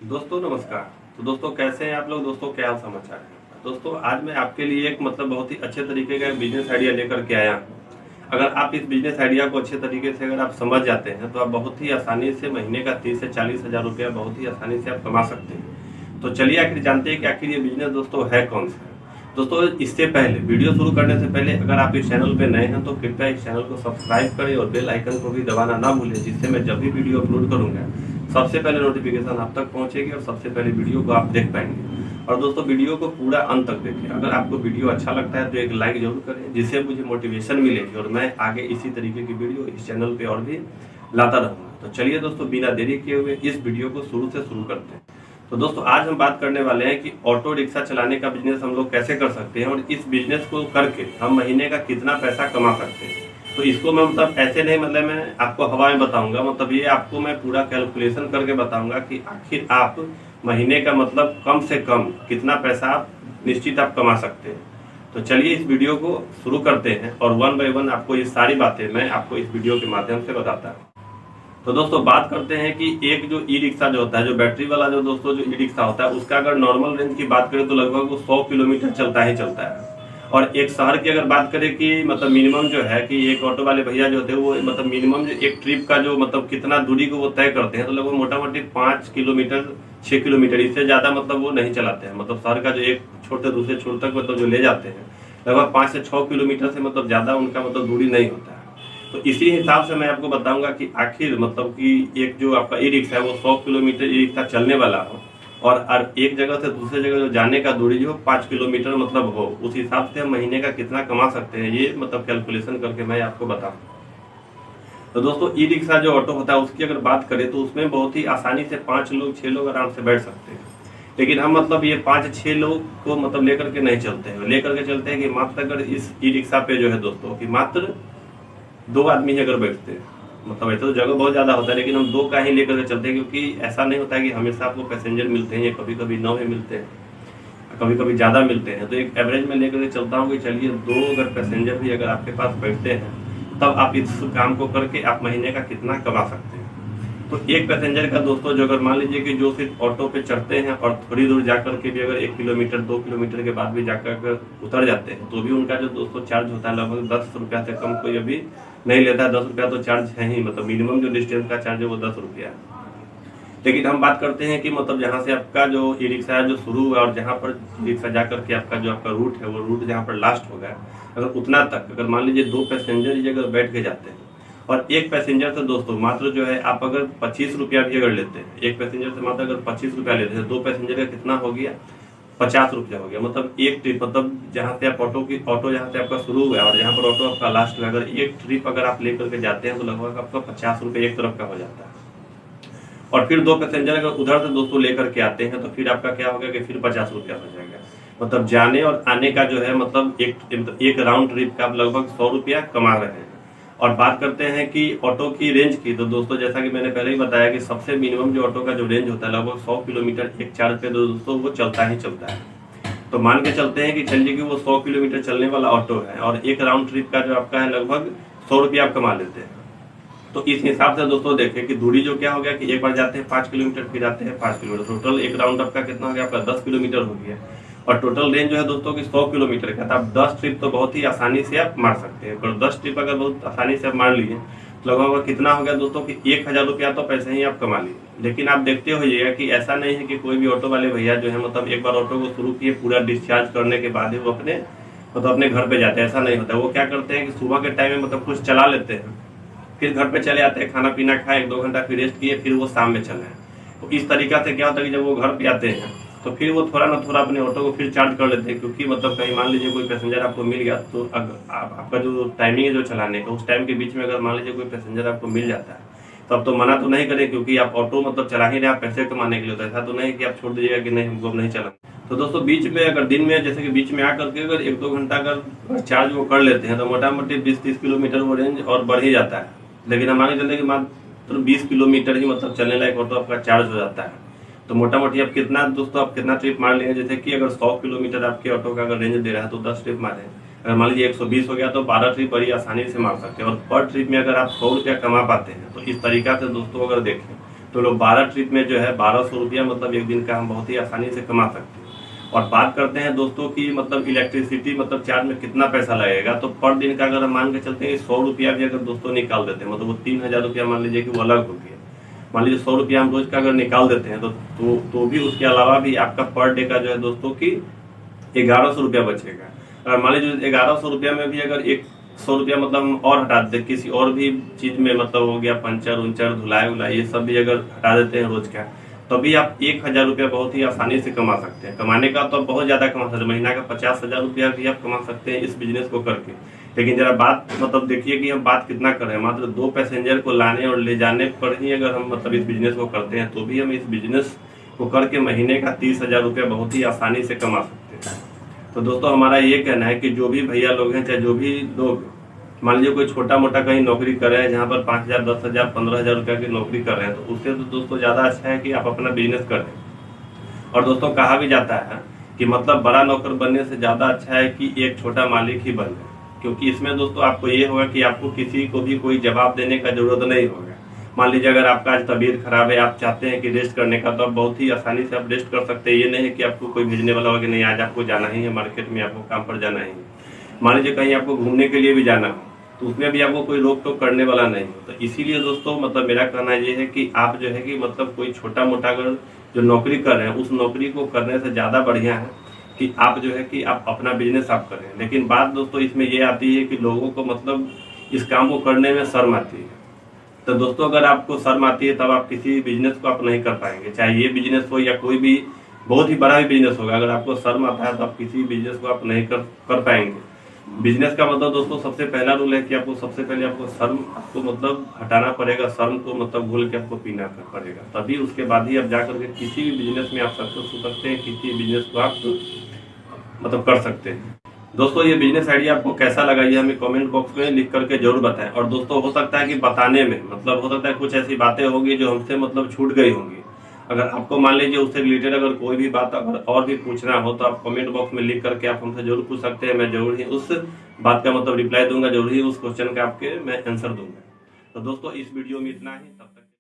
दोस्तों नमस्कार। तो दोस्तों कैसे हैं आप लोग। दोस्तों क्या हाल समाचार है। दोस्तों आज मैं आपके लिए एक बहुत ही अच्छे तरीके का बिजनेस आइडिया लेकर के आया हूं। अगर आप इस बिजनेस आइडिया को अच्छे तरीके से अगर आप समझ जाते हैं तो आप बहुत ही आसानी से महीने का 30 से 40 हजार रुपया बहुत ही आसानी से आप कमा सकते हैं। तो चलिए आखिर जानते हैं कि आखिर ये बिजनेस दोस्तों है कौन सा। दोस्तों इससे पहले वीडियो शुरू करने से पहले अगर आप इस चैनल पे नए हैं तो कृपया इस चैनल को सब्सक्राइब करें और बेल आइकन को भी दबाना ना भूलें, जिससे मैं जब भी वीडियो अपलोड करूंगा सबसे पहले नोटिफिकेशन आप तक पहुंचेगी और सबसे पहले वीडियो को आप देख पाएंगे। और दोस्तों वीडियो को पूरा अंत तक देखें। अगर आपको वीडियो अच्छा लगता है तो एक लाइक जरूर करें, जिससे मुझे मोटिवेशन मिलेगी और मैं आगे इसी तरीके की वीडियो इस चैनल पे और भी लाता रहूंगा। तो चलिए दोस्तों बिना देरी किए हुए इस वीडियो को शुरू से शुरू करते हैं। तो दोस्तों आज हम बात करने वाले हैं कि ऑटो रिक्शा चलाने का बिजनेस हम लोग कैसे कर सकते हैं और इस बिजनेस को करके हम महीने का कितना पैसा कमा सकते हैं। तो इसको मैं ऐसे नहीं मैं आपको हवा में बताऊंगा, ये आपको मैं पूरा कैलकुलेशन करके बताऊंगा कि आखिर आप महीने का कम से कम कितना पैसा आप निश्चित आप कमा सकते हैं। तो चलिए इस वीडियो को शुरू करते हैं और वन बाय वन आपको ये सारी बातें मैं आपको इस वीडियो के माध्यम से बताता हूँ। तो दोस्तों बात करते हैं कि एक जो ई रिक्शा जो होता है, जो बैटरी वाला जो दोस्तों जो ई रिक्शा होता है, उसका अगर नॉर्मल रेंज की बात करें तो लगभग वो 100 किलोमीटर चलता ही चलता है। और एक शहर की अगर बात करें कि मिनिमम जो है कि एक ऑटो वाले भैया जो होते हैं वो मिनिमम जो एक ट्रिप का जो कितना दूरी को वो तय करते हैं तो लगभग मोटा मोटी 5 किलोमीटर 6 किलोमीटर, इससे ज्यादा वो नहीं चलाते हैं। शहर का जो एक छोर से दूसरे छोर तक जो ले जाते हैं लगभग 5 से 6 किलोमीटर से ज्यादा उनका दूरी नहीं होता है। तो इसी हिसाब से मैं आपको बताऊंगा कि आखिर कि एक जो आपका ई रिक्शा है वो 100 किलोमीटर ई रिक्शा चलने वाला हो और एक जगह से दूसरे जगह जो जाने का दूरी जो 5 किलोमीटर हो, उस हिसाब से हम महीने का कितना कमा सकते हैं ये कैलकुलेशन करके मैं आपको बताऊं। तो दोस्तों ई रिक्शा जो ऑटो होता है उसकी अगर बात करें तो उसमें बहुत ही आसानी से 5 लोग 6 लोग आराम से बैठ सकते हैं। लेकिन हम ये 5-6 लोग को लेकर के नहीं चलते हैं, लेकर के चलते हैं कि मात्र अगर इस ई रिक्शा पे जो है दोस्तों कि मात्र 2 आदमी ही अगर बैठते हैं। ऐसे तो जगह बहुत ज्यादा होता है लेकिन हम 2 का ही लेकर के चलते हैं, क्योंकि ऐसा नहीं होता है कि हमेशा आपको पैसेंजर मिलते हैं, कभी कभी 9 में मिलते हैं, कभी कभी ज्यादा मिलते हैं। तो एक एवरेज में लेकर के चलता हूँ कि चलिए 2 अगर पैसेंजर भी अगर आपके पास बैठते हैं तब आप इस काम को करके आप महीने का कितना कमा सकते हैं। तो एक पैसेंजर का दोस्तों जो अगर मान लीजिए कि जो सिर्फ ऑटो पे चढ़ते हैं और थोड़ी दूर जाकर के भी अगर 1 किलोमीटर 2 किलोमीटर के बाद भी जाकर उतर जाते हैं तो भी उनका जो दोस्तों चार्ज होता है लगभग 10 रुपया से कम कोई अभी नहीं लेता है। 10 रुपया तो चार्ज है ही, मिनिमम जो डिस्टेंस का चार्ज है वो 10 रुपया है। लेकिन हम बात करते हैं कि जहाँ से आपका जो ई रिक्शा है जो शुरू हुआ और जहाँ पर ई रिक्शा जाकर के आपका जो आपका रूट है वो रूट जहाँ पर लास्ट होगा, अगर उतना तक अगर मान लीजिए 2 पैसेंजर ही अगर बैठ के जाते हैं और एक पैसेंजर से दोस्तों मात्र जो है आप अगर 25 रुपया भी अगर लेते हैं, एक पैसेंजर से मात्र अगर 25 रुपया लेते हैं, 2 पैसेंजर का कितना हो गया 50 रुपया हो गया। एक ट्रिप जहाँ से आप ऑटो जहाँ से आपका शुरू हुआ और जहाँ पर ऑटो आपका लास्ट हुआ, अगर एक ट्रिप अगर आप लेकर के जाते हैं तो लगभग आपका 50 रुपये एक तरफ का हो जाता है। और फिर 2 पैसेंजर अगर उधर से दोस्तों लेकर के आते हैं तो फिर आपका क्या होगा कि फिर 50 रुपया हो जाएगा। जाने और आने का जो है एक राउंड ट्रिप का आप लगभग 100 रुपया कमा रहे हैं। और बात करते हैं कि ऑटो की रेंज की, तो दोस्तों जैसा कि मैंने पहले ही बताया कि सबसे मिनिमम जो ऑटो का जो रेंज होता है लगभग 100 किलोमीटर एक चार्ज पे दोस्तों वो चलता ही चलता है। तो मान के चलते हैं कि चलिए कि वो 100 किलोमीटर चलने वाला ऑटो है और एक राउंड ट्रिप का जो आपका है लगभग 100 रुपया आप कमा लेते हैं। तो इस हिसाब से दोस्तों देखें कि दूरी जो क्या हो गया कि एक बार जाते हैं 5 किलोमीटर फिर आते हैं 5 किलोमीटर, टोटल एक राउंड आपका कितना हो गया आपका 10 किलोमीटर हो गया। और टोटल रेंज जो है दोस्तों की 100 किलोमीटर का, तो आप 10 ट्रिप तो बहुत ही आसानी से आप मार सकते हैं। और 10 ट्रिप अगर बहुत आसानी से आप मार लिए तो लगभग कितना हो गया दोस्तों की 1000 रुपया तो पैसे ही आप कमा लिए। लेकिन आप देखते होइएगा कि ऐसा नहीं है कि कोई भी ऑटो वाले भैया जो है एक बार ऑटो को शुरू किए पूरा डिस्चार्ज करने के बाद ही वो अपने घर पे जाते हैं, ऐसा नहीं होता। वो क्या करते हैं कि सुबह के टाइम में कुछ चला लेते हैं, फिर घर पे चले आते हैं, खाना पीना खाए, 1-2 घंटा फिर रेस्ट किए, फिर वो शाम में चले। तो इस तरीका से क्या होता है कि जब वो घर पे आते हैं तो फिर वो थोड़ा ना थोड़ा अपने ऑटो को फिर चार्ज कर लेते हैं, क्योंकि कहीं मान लीजिए कोई पैसेंजर आपको मिल गया तो आपका जो टाइमिंग है जो चलाने का उस टाइम के बीच में अगर मान लीजिए कोई पैसेंजर आपको मिल जाता है तो अब तो मना तो नहीं करें, क्योंकि आप ऑटो चला ही रहे, आप पैसे कमाने के लिए। तो ऐसा तो नहीं कि आप छोड़ दीजिएगा कि नहीं हमको नहीं चला। तो दोस्तों बीच में अगर दिन में जैसे कि बीच में आकर के अगर 1-2 घंटा अगर चार्ज वो कर लेते हैं तो मोटा मोटी 20-30 किलोमीटर वो रेंज और बढ़ ही जाता है। लेकिन हम आगे चलते कि मात्र 20 किलोमीटर ही चलने लायक ऑटो आपका चार्ज हो जाता है। तो मोटा मोटी आप कितना ट्रिप मार लेंगे, जैसे कि अगर 100 किलोमीटर आपके ऑटो का अगर रेंज दे रहा है तो 10 ट्रिप मारे। अगर मान लीजिए 120 हो गया तो 12 ट्रिप बड़ी आसानी से मार सकते हैं। और पर ट्रिप में अगर आप 100 रुपया कमा पाते हैं तो इस तरीका से दोस्तों अगर देखें तो लोग 12 ट्रिप में जो है 1200 रुपया मतलब एक दिन का हम बहुत ही आसानी से कमा सकते हैं। और बात करते हैं दोस्तों की मतलब इलेक्ट्रिसिटी मतलब चार्ज में कितना पैसा लगेगा, तो पर दिन का अगर हम मान के चलते हैं 100 रुपया भी अगर दोस्तों निकाल देते हैं मतलब वो 3000 रुपया मान लीजिए कि वो अलग हो गया। मान लीजिए 100 रुपया हम रोज का अगर निकाल देते हैं तो भी उसके अलावा भी आपका पर डे का जो है दोस्तों की 1100 रुपया बचेगा। अगर मान लीजिए 1100 रुपया में भी अगर 100 रुपया मतलब हम और हटा देते किसी और भी चीज में मतलब हो गया पंचर उंचर धुलाई उलाई ये सब भी अगर हटा देते हैं रोज का, तभी आप 1000 रुपया बहुत ही आसानी से कमा सकते हैं। कमाने का तो बहुत ज्यादा कमा सकते हैं, महीना का 50,000 रुपया भी आप कमा सकते हैं इस बिजनेस को करके। लेकिन जरा बात मतलब देखिए कि हम बात कितना कर रहे हैं, मात्र 2 पैसेंजर को लाने और ले जाने पर ही अगर हम मतलब इस बिजनेस को करते हैं तो भी हम इस बिजनेस को करके महीने का 30,000 रुपया बहुत ही आसानी से कमा सकते हैं। तो दोस्तों हमारा ये कहना है कि जो भी भैया लोग हैं चाहे जो भी लोग मान लीजिए कोई छोटा मोटा कहीं नौकरी कर रहे हैं जहाँ पर 5,000 10,000 15,000 रुपया की नौकरी कर रहे हैं, तो उससे तो दोस्तों ज्यादा अच्छा है कि आप अपना बिजनेस करें। और दोस्तों कहा भी जाता है कि मतलब बड़ा नौकर बनने से ज्यादा अच्छा है कि एक छोटा मालिक ही बन जाए, क्योंकि इसमें दोस्तों आपको ये होगा कि आपको किसी को भी कोई जवाब देने का जरूरत नहीं होगा। मान लीजिए अगर आपका आज तबीयत खराब है, आप चाहते हैं कि रेस्ट करने का, तो आप बहुत ही आसानी से आप रेस्ट कर सकते हैं। ये नहीं है कि आपको कोई भेजने वाला होगा कि नहीं आज आपको जाना ही है मार्केट में, आपको काम पर जाना ही है। मान लीजिए कहीं आपको घूमने के लिए भी जाना हो तो उसमें भी आपको कोई रोक टोक करने वाला नहीं हो। तो इसीलिए दोस्तों मतलब मेरा कहना ये है कि आप जो है कि मतलब कोई छोटा मोटा अगर जो नौकरी कर रहे हैं उस नौकरी को करने से ज्यादा बढ़िया है कि आप जो है कि आप अपना बिजनेस आप करें। लेकिन बात दोस्तों इसमें ये आती है कि लोगों को मतलब इस काम को करने में शर्म आती है। तो दोस्तों अगर आपको शर्म आती है तब आप किसी बिजनेस को आप नहीं कर पाएंगे, चाहे ये बिजनेस हो या कोई भी बहुत ही बड़ा भी बिजनेस होगा। अगर आपको शर्म आता है तो आप किसी बिजनेस को आप नहीं कर पाएंगे। बिजनेस का मतलब दोस्तों सबसे पहला रूल है कि आपको सबसे पहले आपको शर्म आपको मतलब हटाना पड़ेगा, शर्म को मतलब भूल के आपको पीना पड़ेगा, तभी उसके बाद ही आप जाकर के किसी भी बिजनेस में आप सक्सेस हो सकते हैं, किसी भी बिजनेस को आप मतलब कर सकते हैं। दोस्तों ये बिजनेस आइडिया आपको कैसा लगा ये हमें कमेंट बॉक्स में लिख करके जरूर बताएं। और दोस्तों हो सकता है कि बताने में मतलब हो सकता है कुछ ऐसी बातें होंगी जो हमसे मतलब छूट गई होंगी। अगर आपको मान लीजिए उससे रिलेटेड अगर कोई भी बात अगर और भी पूछना हो तो आप कमेंट बॉक्स में लिख करके आप हमसे जरूर पूछ सकते हैं। मैं जरूर ही उस बात का मतलब रिप्लाई दूंगा, जरूर ही उस क्वेश्चन का आपके मैं आंसर दूंगा। तो दोस्तों इस वीडियो में इतना ही।